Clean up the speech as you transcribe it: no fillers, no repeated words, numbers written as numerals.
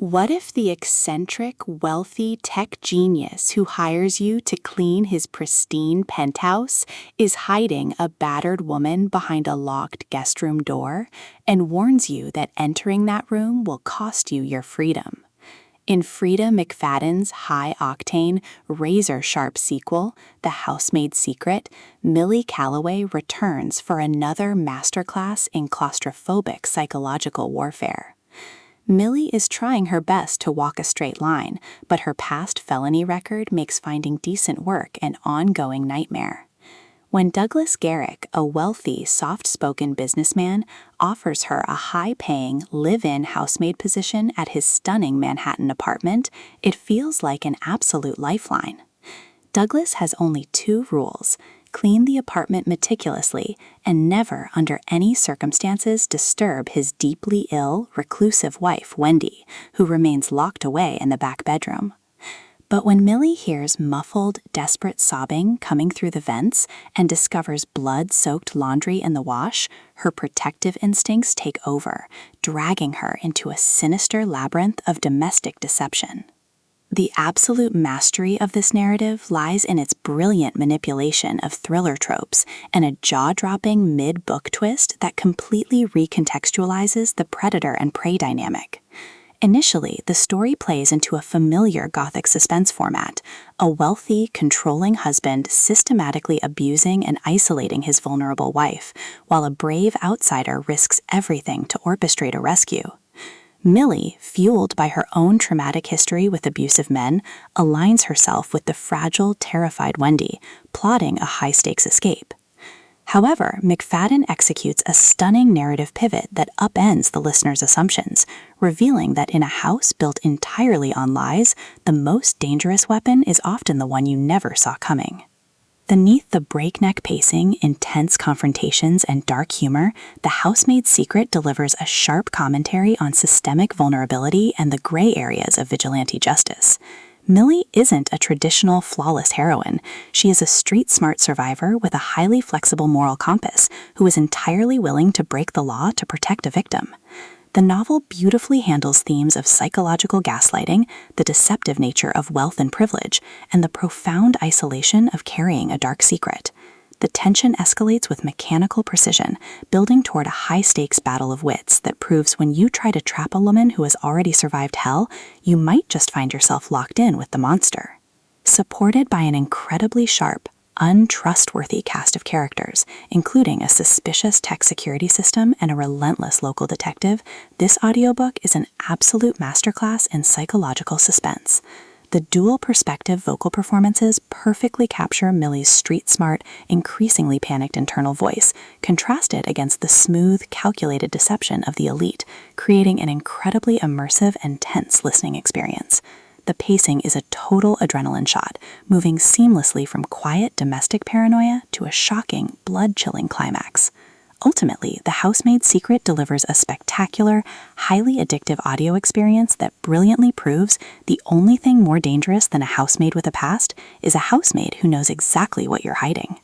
What if the eccentric, wealthy tech genius who hires you to clean his pristine penthouse is hiding a battered woman behind a locked guest room door and warns you that entering that room will cost you your freedom? In Freida McFadden's high-octane, razor-sharp sequel, The Housemaid's Secret, Millie Calloway returns for another masterclass in claustrophobic psychological warfare. Millie is trying her best to walk a straight line, but her past felony record makes finding decent work an ongoing nightmare. When Douglas Garrick, a wealthy, soft-spoken businessman, offers her a high-paying, live-in housemaid position at his stunning Manhattan apartment, it feels like an absolute lifeline. Douglas has only 2 rules: clean the apartment meticulously, and never, under any circumstances, disturb his deeply ill, reclusive wife, Wendy, who remains locked away in the back bedroom. But when Millie hears muffled, desperate sobbing coming through the vents and discovers blood-soaked laundry in the wash, her protective instincts take over, dragging her into a sinister labyrinth of domestic deception. The absolute mastery of this narrative lies in its brilliant manipulation of thriller tropes and a jaw-dropping mid-book twist that completely recontextualizes the predator and prey dynamic. Initially, the story plays into a familiar Gothic suspense format, a wealthy, controlling husband systematically abusing and isolating his vulnerable wife, while a brave outsider risks everything to orchestrate a rescue. Millie, fueled by her own traumatic history with abusive men, aligns herself with the fragile, terrified Wendy, plotting a high-stakes escape. However, McFadden executes a stunning narrative pivot that upends the listener's assumptions, revealing that in a house built entirely on lies, the most dangerous weapon is often the one you never saw coming. Beneath the breakneck pacing, intense confrontations, and dark humor, The Housemaid's Secret delivers a sharp commentary on systemic vulnerability and the gray areas of vigilante justice. Millie isn't a traditional, flawless heroine. She is a street-smart survivor with a highly flexible moral compass who is entirely willing to break the law to protect a victim. The novel beautifully handles themes of psychological gaslighting, the deceptive nature of wealth and privilege, and the profound isolation of carrying a dark secret. The tension escalates with mechanical precision, building toward a high-stakes battle of wits that proves when you try to trap a woman who has already survived hell, you might just find yourself locked in with the monster. Supported by an incredibly sharp, untrustworthy cast of characters, including a suspicious tech security system and a relentless local detective, this audiobook is an absolute masterclass in psychological suspense. The dual-perspective vocal performances perfectly capture Millie's street-smart, increasingly panicked internal voice, contrasted against the smooth, calculated deception of the elite, creating an incredibly immersive and tense listening experience. The pacing is a total adrenaline shot, moving seamlessly from quiet domestic paranoia to a shocking, blood-chilling climax. Ultimately, The Housemaid's Secret delivers a spectacular, highly addictive audio experience that brilliantly proves the only thing more dangerous than a housemaid with a past is a housemaid who knows exactly what you're hiding.